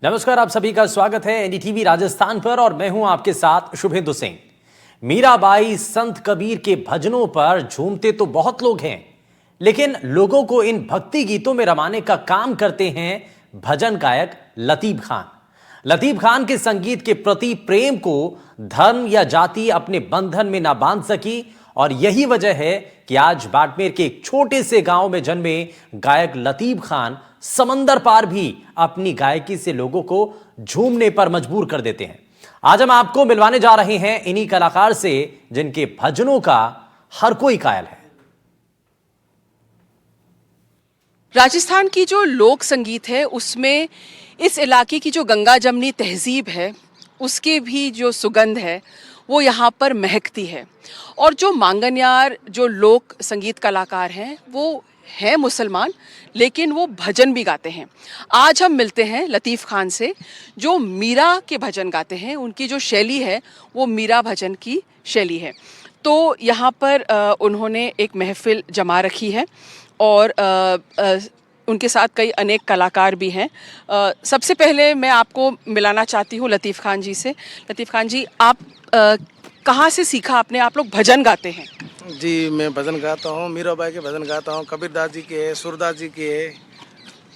नमस्कार, आप सभी का स्वागत है एनडीटीवी राजस्थान पर और मैं हूं आपके साथ शुभेंदु सिंह। मीराबाई संत कबीर के भजनों पर झूमते तो बहुत लोग हैं, लेकिन लोगों को इन भक्ति गीतों में रमाने का काम करते हैं भजन गायक लतीफ खान। लतीफ खान के संगीत के प्रति प्रेम को धर्म या जाति अपने बंधन में ना बांध सकी और यही वजह है कि आज बाड़मेर के एक छोटे से गांव में जन्मे गायक लतीफ खान समंदर पार भी अपनी गायकी से लोगों को झूमने पर मजबूर कर देते हैं। आज हम आपको मिलवाने जा रहे हैं इन्हीं कलाकार से जिनके भजनों का हर कोई कायल है। राजस्थान की जो लोक संगीत है उसमें इस इलाके की जो गंगा जमनी तहजीब है उसके भी जो सुगंध है वो यहाँ पर महकती है। और जो मांगन्यार जो लोक संगीत कलाकार हैं वो हैं मुसलमान, लेकिन वो भजन भी गाते हैं। आज हम मिलते हैं लतीफ खान से जो मीरा के भजन गाते हैं। उनकी जो शैली है वो मीरा भजन की शैली है। तो यहाँ पर उन्होंने एक महफिल जमा रखी है और उनके साथ कई अनेक कलाकार भी हैं। सबसे पहले मैं आपको मिलाना चाहती हूँ लतीफ खान जी से। लतीफ खान जी, आप कहाँ से सीखा आपने? आप लोग भजन गाते हैं? जी, मैं भजन गाता हूँ, मीराबाई के भजन गाता हूँ, कबीरदास जी के, सूरदास जी के,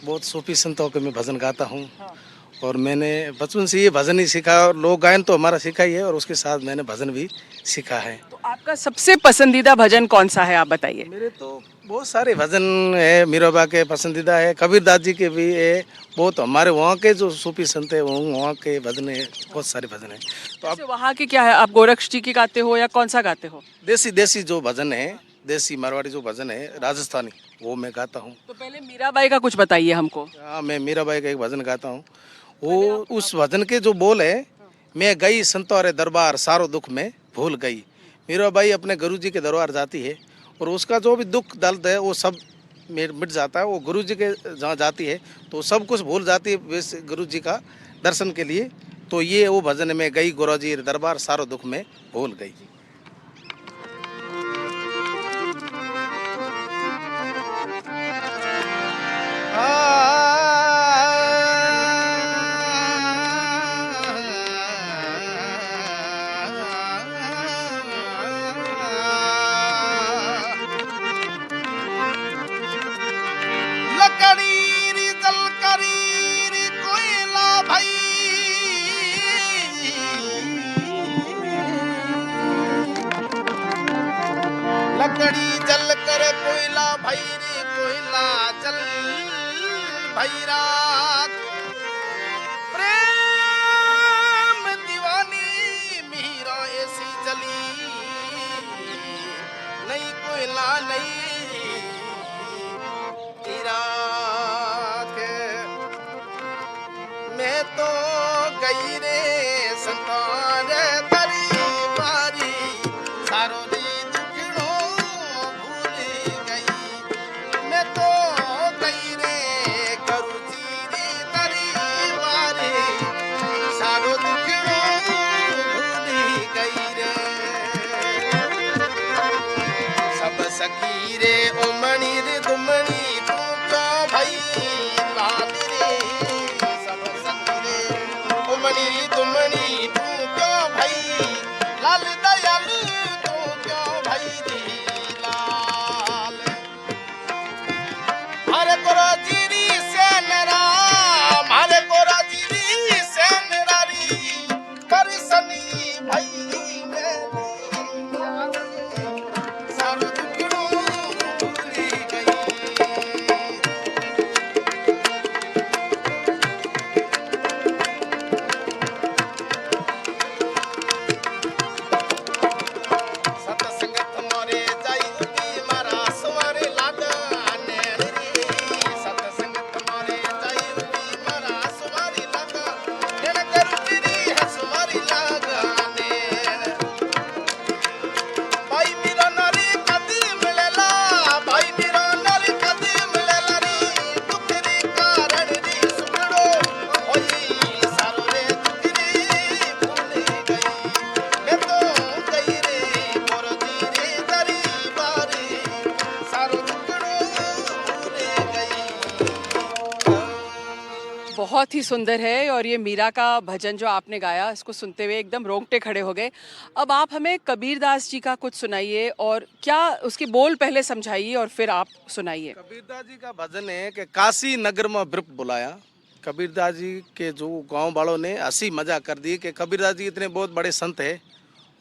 बहुत सूफी संतों के मैं भजन गाता हूँ। और मैंने बचपन से ये भजन ही सीखा और लोक गायन तो हमारा सीखा ही है और उसके साथ मैंने भजन भी सीखा है। तो आपका सबसे पसंदीदा भजन कौन सा है, आप बताइए? मेरे तो बहुत सारे भजन है, मीराबाई के पसंदीदा है, कबीरदास जी के भी है, बहुत हमारे वहाँ के जो सूफी संत है वहाँ के भजन है, बहुत सारे भजन है। तो आप वहाँ के क्या है, आप गोरक्ष जी की गाते हो या कौन सा गाते हो? देसी जो भजन है, देसी मारवाड़ी जो भजन है राजस्थानी, वो मैं गाता हूँ। तो पहले मीराबाई का कुछ बताइए हमको। हाँ, मैं मीराबाई का एक भजन गाता हूँ। वो उस भजन के जो बोल है, मैं गई संतोरे दरबार सारो दुख में भूल गई। मीराबाई अपने गुरु जी के दरबार जाती है और उसका जो भी दुख दर्द है वो सब मिट जाता है। वो गुरु जी के जहाँ जाती है तो सब कुछ भूल जाती है वैसे गुरु जी का दर्शन के लिए। तो ये वो भजन में गई गुरु जी दरबार सारो दुख में भूल गई। लकड़ी जल कर कोयला भाई रे कोयला जल भाई रात प्रेम दीवानी मीरा ऐसी जली नहीं कोयला नहीं रात मैं तो गई रे संतान तरी मारी सारो सखी रे उमणी रे दुमणी तू क्यों भाई लाल रे सब सखी रे उमणी दुमणी तू क्यों भाई लाल दयाल तू क्यों भाई लाल हरे कोरा जीरी से नाम हरे कोरा जीरी से नारी करसनी भाई ही सुंदर है और ये मीरा का भजन जो आपने गाया इसको सुनते हुए एकदम रोंगटे खड़े हो गए। अब आप हमें कबीरदास जी का कुछ सुनाइए और क्या उसके बोल पहले समझाइए और फिर आप सुनाइए। कबीरदास जी का भजन है कि काशी नगर में ब्रप बुलाया। कबीरदास जी के जो गांव वालों ने हंसी मजाक कर दी कि कबीरदास जी इतने बहुत बड़े संत है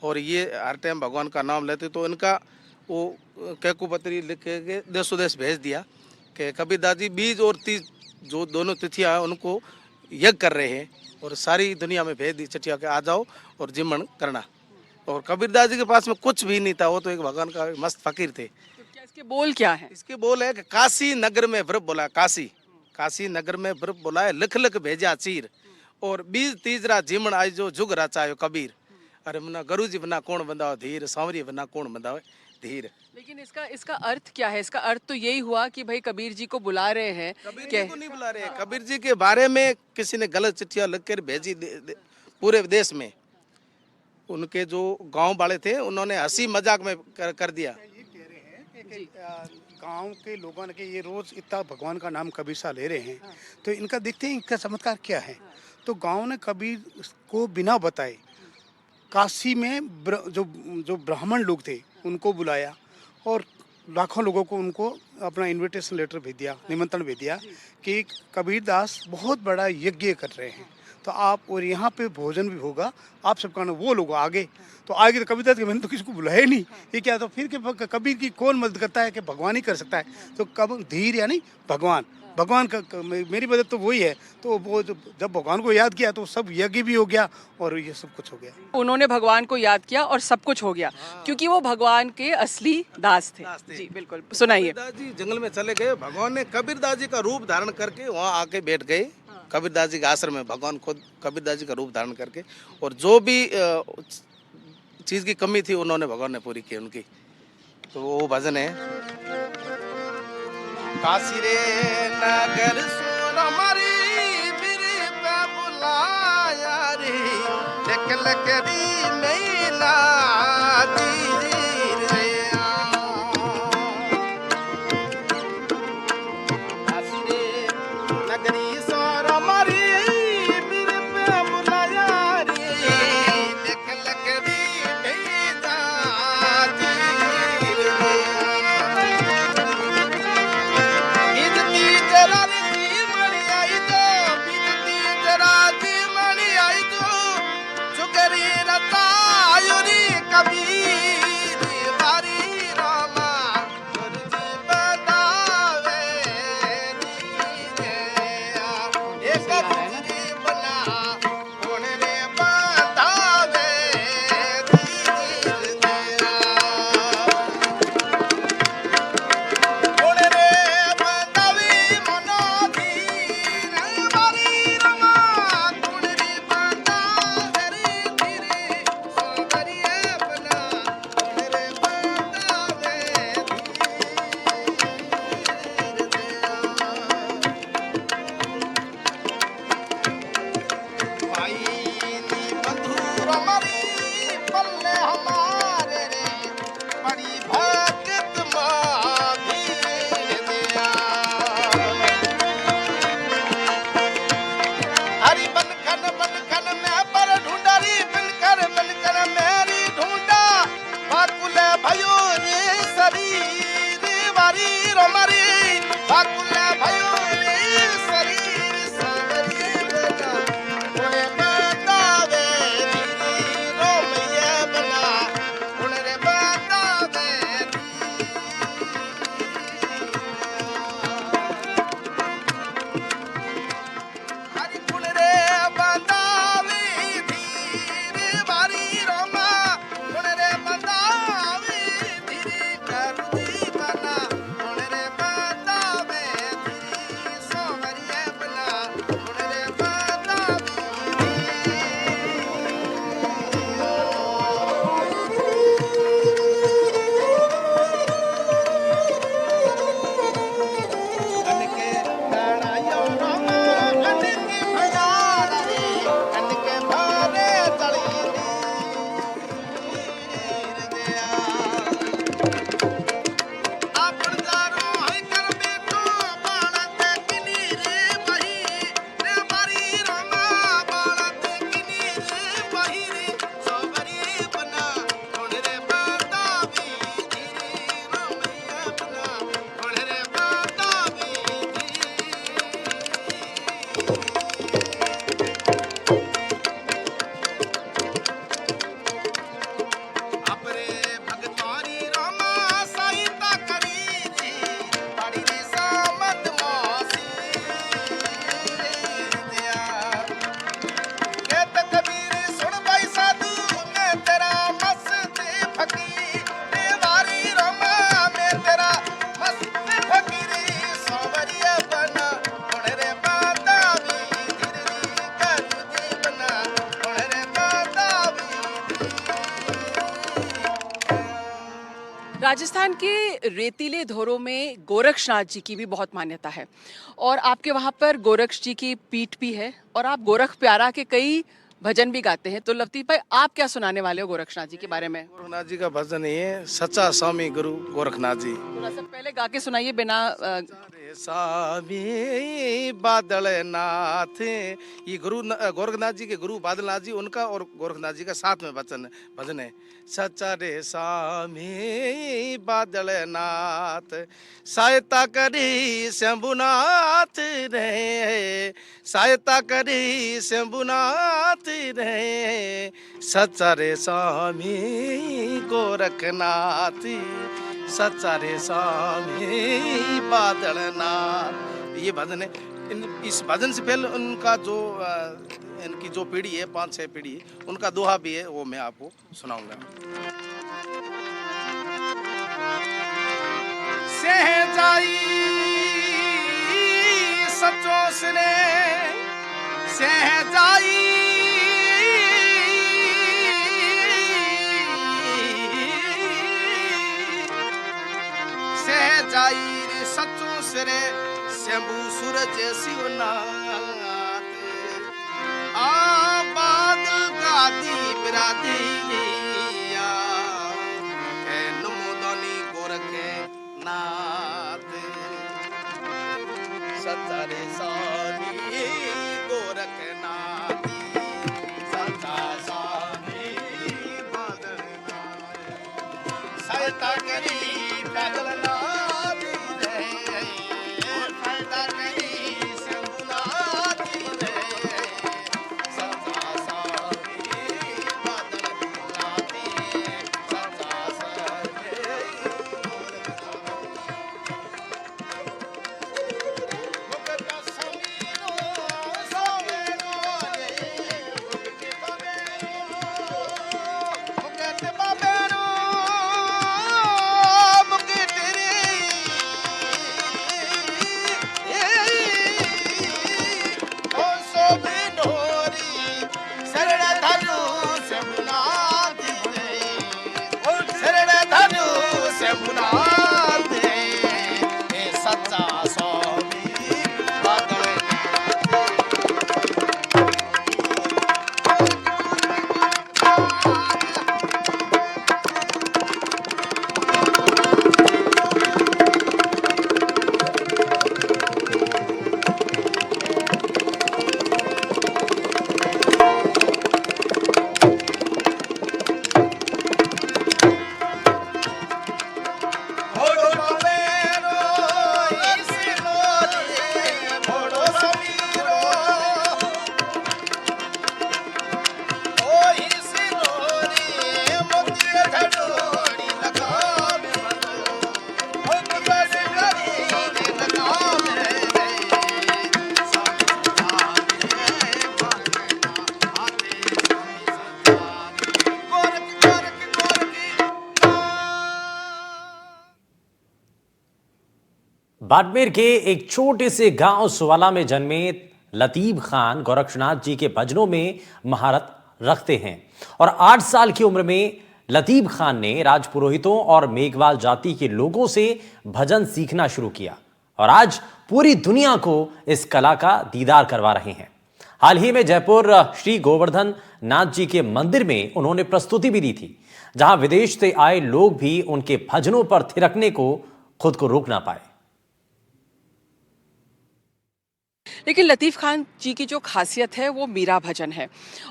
और ये हर टाइम भगवान का नाम लेते, तो इनका वो कैकू पत्री लिख के देशों देश भेज दिया कि कबीरदास जी बीज और तीज जो दोनों तिथियां हैं उनको यज्ञ कर रहे हैं और सारी दुनिया में भेज दी चिट्ठिया के आ जाओ और जिमन करना। और कबीरदास जी के पास में कुछ भी नहीं था, वो तो एक भगवान का मस्त फकीर थे। तो क्या इसके बोल क्या है? इसके बोल है कि काशी नगर में व्रत बोला, काशी नगर में व्रत बोला है, लिख लिख भेजा चीर और बीज तीजरा जीमन आई जो जुग रचायो कबीर। अरे मना गुरु जी बना कौन बंदाओ धीर, सांवरी बना कौन बंदाओ धीर। लेकिन इसका अर्थ क्या है? इसका अर्थ तो यही हुआ कि भाई कबीर जी को बुला रहे हैं। कबीर जी को नहीं बुला रहे, कबीर जी के बारे में किसी ने गलत चिट्ठियां लिख कर भेजी पूरे देश में। उनके जो गांव वाले थे उन्होंने हंसी मजाक में कर दिया। गांव के लोगों ने कि ये रोज इतना भगवान का नाम कबीर सा ले रहे हैं, तो इनका देखते हैं इनका चमत्कार क्या है। तो गांव ने कबीर को बिना बताए काशी में जो ब्राह्मण लोग थे उनको बुलाया और लाखों लोगों को उनको अपना इनविटेशन लेटर भेज दिया, निमंत्रण भेज दिया कि कबीरदास बहुत बड़ा यज्ञ कर रहे हैं, तो आप और यहाँ पे भोजन भी होगा, आप सबका ना। वो लोग आगे तो आगे तो कबीरदास के मैंने तो किसी को बुलाया ही नहीं, ये क्या। तो फिर के कबीर की कौन मदद करता है कि भगवान ही कर सकता है। तो कब धीर यानी भगवान का मेरी मदद तो वही है। तो वो जब भगवान को याद किया तो सब यज्ञ भी हो गया और ये सब कुछ हो गया। उन्होंने भगवान को याद किया और सब कुछ हो गया, क्योंकि वो भगवान के असली दास थे। जी बिल्कुल, सुनाइए। कबीरदास जी जंगल में चले गए, भगवान ने कबीरदास जी का रूप धारण करके वहाँ आके बैठ गए। कबीरदास जी के आश्रम में भगवान खुद कबीरदास जी का रूप धारण करके, और जो भी चीज की कमी थी उन्होंने भगवान ने पूरी की उनकी। तो वो भजन है, काशी रे नगर सोर मरी बिरे पे बुलाया रे, लक लकड़ी मैला तीर रे काशी रे नगरी सोर मरी बिरे पे बुलाया रे, लक लकड़ी मैला तीर रे। कबीर राजस्थान के रेतीले धोरों में गोरक्षनाथ जी की भी बहुत मान्यता है और आपके वहाँ पर गोरक्ष जी की पीठ भी है और आप गोरख प्यारा के कई भजन भी गाते हैं। तो लतीफ भाई, आप क्या सुनाने वाले हो गोरक्षनाथ जी के बारे में? गोरखनाथ जी का भजन ये सच्चा स्वामी गुरु गोरखनाथ जी। थोड़ा सा पहले गा के सुनाइए बिना रे स्वामी बादल नाथ, ये गोरखनाथ जी के गुरु बादलनाथ जी, उनका और गोरखनाथ जी का साथ में भजन है। सच्चा रे स्वामी बादल नाथ, सहायता करी शंभुनाथ रे, सहायता करी शंभुनाथ रे, सच्चा रे स्वामी गोरखनाथ, सच्चा रे स्वामी बादलनाथ। ये भजन है। इस भजन से पहले उनका जो इनकी जो पीढ़ी है, 5-6 पीढ़ी, उनका दोहा भी है, वो मैं आपको सुनाऊंगा। सहजाई सचो सने, सहजाई सहजाई रे सचो सरे, शंभु सूरज शिवनाथ, आबाद गादी बिरादी नमोदनी गोरखे नाथ, सच्चा रे स्वामी गोरखनाथ, सच्चा स्वामी बादलनाथ, सहायता करी बादलनाथ रे, सहायता करी शंभुनाथ रे, सच्चा स्वामी बादलनाथ, सच्चा स्वामी मुक्त समीरो सोमेरो रे, मुक्त बाबेरो, मुक्त रे, ओ सोमेनोरी शरण धनु शंभुनाथ रे, ओ शरण धनु शंभुनाथ रे, हे सच्चा स्वामी बादलनाथ। भोड़ो समीरो ईसनो रे, भोड़ो समीरो, ओ ईसनो रे, मोती धड़ोड़ी लगाम बंदो, ओ कुदर गरी लगाम रे, गोरख गोरख गोरखी। बाड़मेर के एक छोटे से गांव सुवाला में जन्मे लतीफ खान गोरक्षनाथ जी के भजनों में महारत रखते हैं और 8 साल की उम्र में लतीफ खान ने राजपुरोहितों और मेघवाल जाति के लोगों से भजन सीखना शुरू किया और आज पूरी दुनिया को इस कला का दीदार करवा रहे हैं। हाल ही में जयपुर श्री गोवर्धन नाथ जी के मंदिर में उन्होंने प्रस्तुति भी दी थी, जहां विदेश से आए लोग भी उनके भजनों पर थिरकने को खुद को रोक ना पाए। लेकिन लतीफ खान जी की जो खासियत है वो मीरा भजन है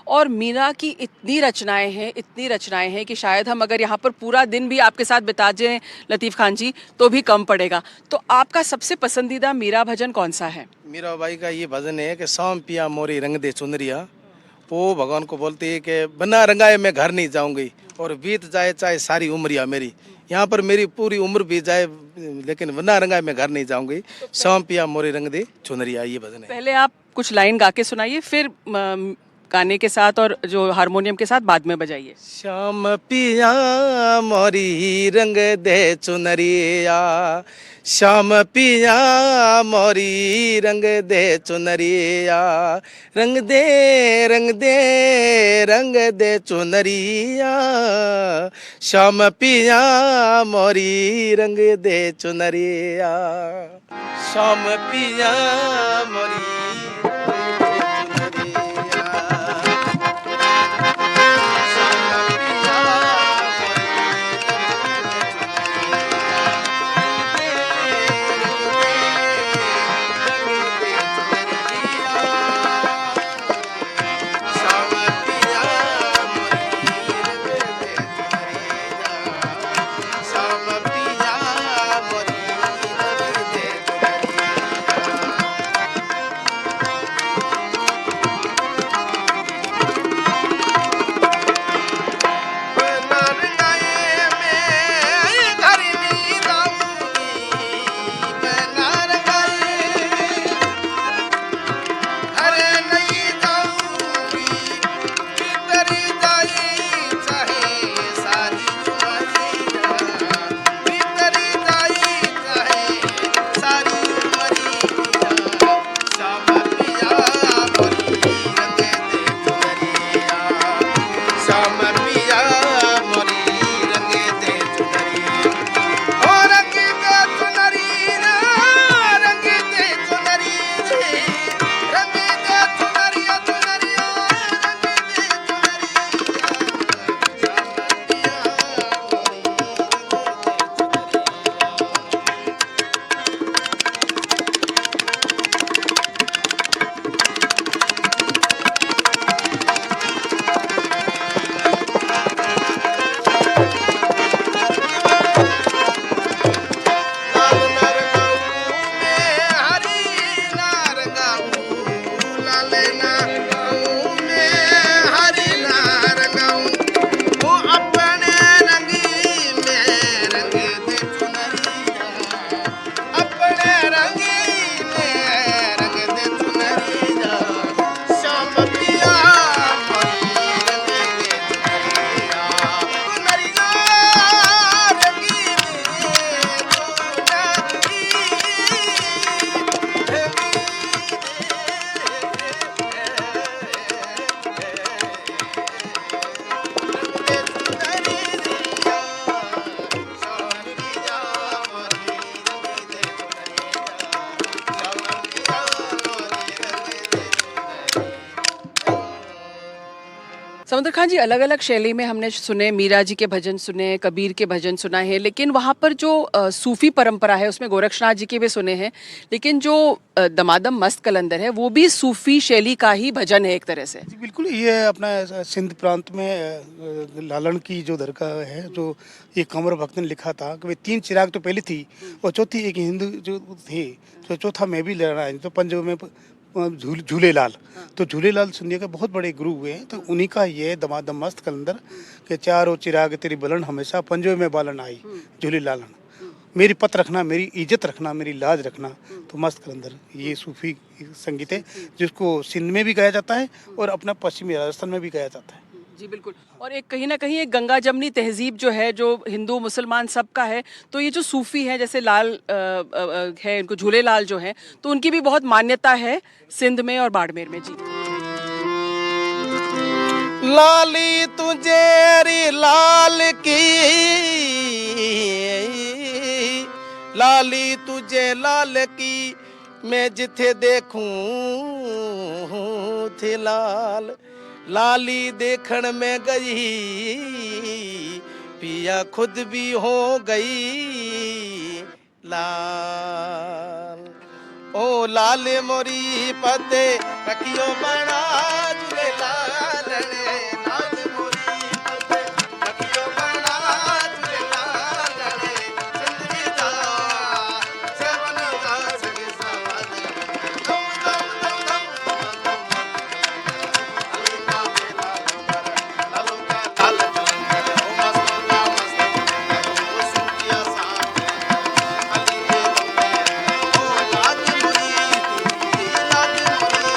और मीरा की इतनी रचनाएं हैं कि शायद हम अगर यहाँ पर पूरा दिन भी आपके साथ बिता जाएं लतीफ खान जी तो भी कम पड़ेगा। तो आपका सबसे पसंदीदा मीरा भजन कौन सा है? मीरा बाई का ये भजन है कि शाम पिया मोरी रंग दे चुनरिया। वो भगवान को बोलती है कि बिना रंगाए मैं घर नहीं जाऊंगी और बीत जाए चाहे सारी उम्रिया मेरी, यहाँ पर मेरी पूरी उम्र बीत जाए लेकिन बिना रंगाए मैं घर नहीं जाऊंगी, शाम पिया मोरी रंग दे चुनरिया, ये भजन है। पहले आप कुछ लाइन गा के सुनाइए, फिर गाने के साथ और जो हारमोनियम के साथ बाद में बजाइए। श्याम पिया मोरी रंग दे चुनरिया, श्याम पिया मोरी रंग दे चुनरिया, रंग दे रंग दे रंग दे चुनरिया, श्याम पिया मोरी रंग दे चुनरिया, श्याम पिया मोरी समुद्र खान जी, अलग अलग शैली में हमने सुने, मीरा जी के भजन सुने, कबीर के भजन सुना है, लेकिन वहाँ पर जो सूफी परंपरा है उसमें गोरक्षनाथ जी के भी सुने हैं, लेकिन जो दमादम मस्त कलंदर है वो भी सूफी शैली का ही भजन है एक तरह से। जी बिल्कुल, ये अपना सिंध प्रांत में लालन की जो दरगाह है, जो ये कंवर भक्त ने लिखा था कि वे 3 चिराग तो पहले थी और चौथी एक हिंदू जो थे, तो चौथा मैं भी लड़ा है, तो पंजाब में झूलेलाल, तो झूलेलाल सिंधिया के बहुत बड़े गुरु हुए हैं, तो उन्हीं का ये दमादम मस्त कलंदर के चारों चिराग तेरी बलन हमेशा पंजों में बालन आई झूलेलालन, मेरी पत रखना, मेरी इज्जत रखना, मेरी लाज रखना, तो मस्त कलंदर ये सूफी संगीत है जिसको सिंध में भी गाया जाता है और अपना पश्चिमी राजस्थान में भी गाया जाता है। जी बिल्कुल, और एक कहीं ना कहीं एक गंगा जमनी तहजीब जो है, जो हिंदू मुसलमान सबका है, तो ये जो सूफी है जैसे लाल है, इनको झूलेलाल जो है, तो उनकी भी बहुत मान्यता है सिंध में और बाड़मेर में। जी लाली तुझे लाल की, लाली तुझे लाल की, मैं जिथे देखूं थे लाल, लाली देखण में गई पिया खुद भी हो गई लाल, ओ लाल मोरी पते रखियो बना झूले लाल रे, लाल मोरी पते रखियो बना झूले लाल रे, जिंदगी दा सेवन दा सगे सवाद दम दम दम दम अलीना बेला लालो का लाल कलंदर ओ मस्त का मस्त ओ सूटिया सा अली के ओ लाल मोरी लाल मोरी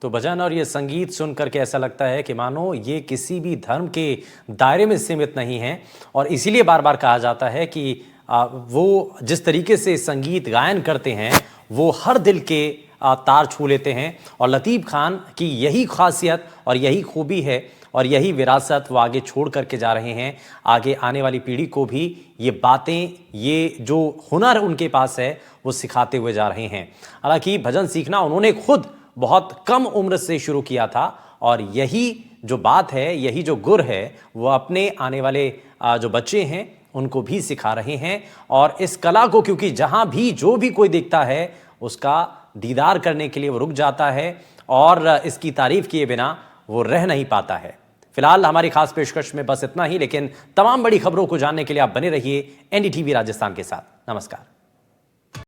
तो भजन और ये संगीत सुन करके ऐसा लगता है कि मानो ये किसी भी धर्म के दायरे में सीमित नहीं है, और इसीलिए बार बार कहा जाता है कि वो जिस तरीके से संगीत गायन करते हैं वो हर दिल के तार छू लेते हैं। और लतीफ़ खान की यही खासियत और यही खूबी है और यही विरासत वो आगे छोड़ करके जा रहे हैं। आगे आने वाली पीढ़ी को भी ये बातें, ये जो हुनर उनके पास है वो सिखाते हुए जा रहे हैं। हालांकि भजन सीखना उन्होंने खुद बहुत कम उम्र से शुरू किया था, और यही जो बात है, यही जो गुर है, वो अपने आने वाले जो बच्चे हैं उनको भी सिखा रहे हैं। और इस कला को क्योंकि जहां भी जो भी कोई देखता है उसका दीदार करने के लिए वो रुक जाता है, और इसकी तारीफ किए बिना वो रह नहीं पाता है। फिलहाल हमारी खास पेशकश में बस इतना ही, लेकिन तमाम बड़ी खबरों को जानने के लिए आप बने रहिए एनडीटीवी राजस्थान के साथ। नमस्कार।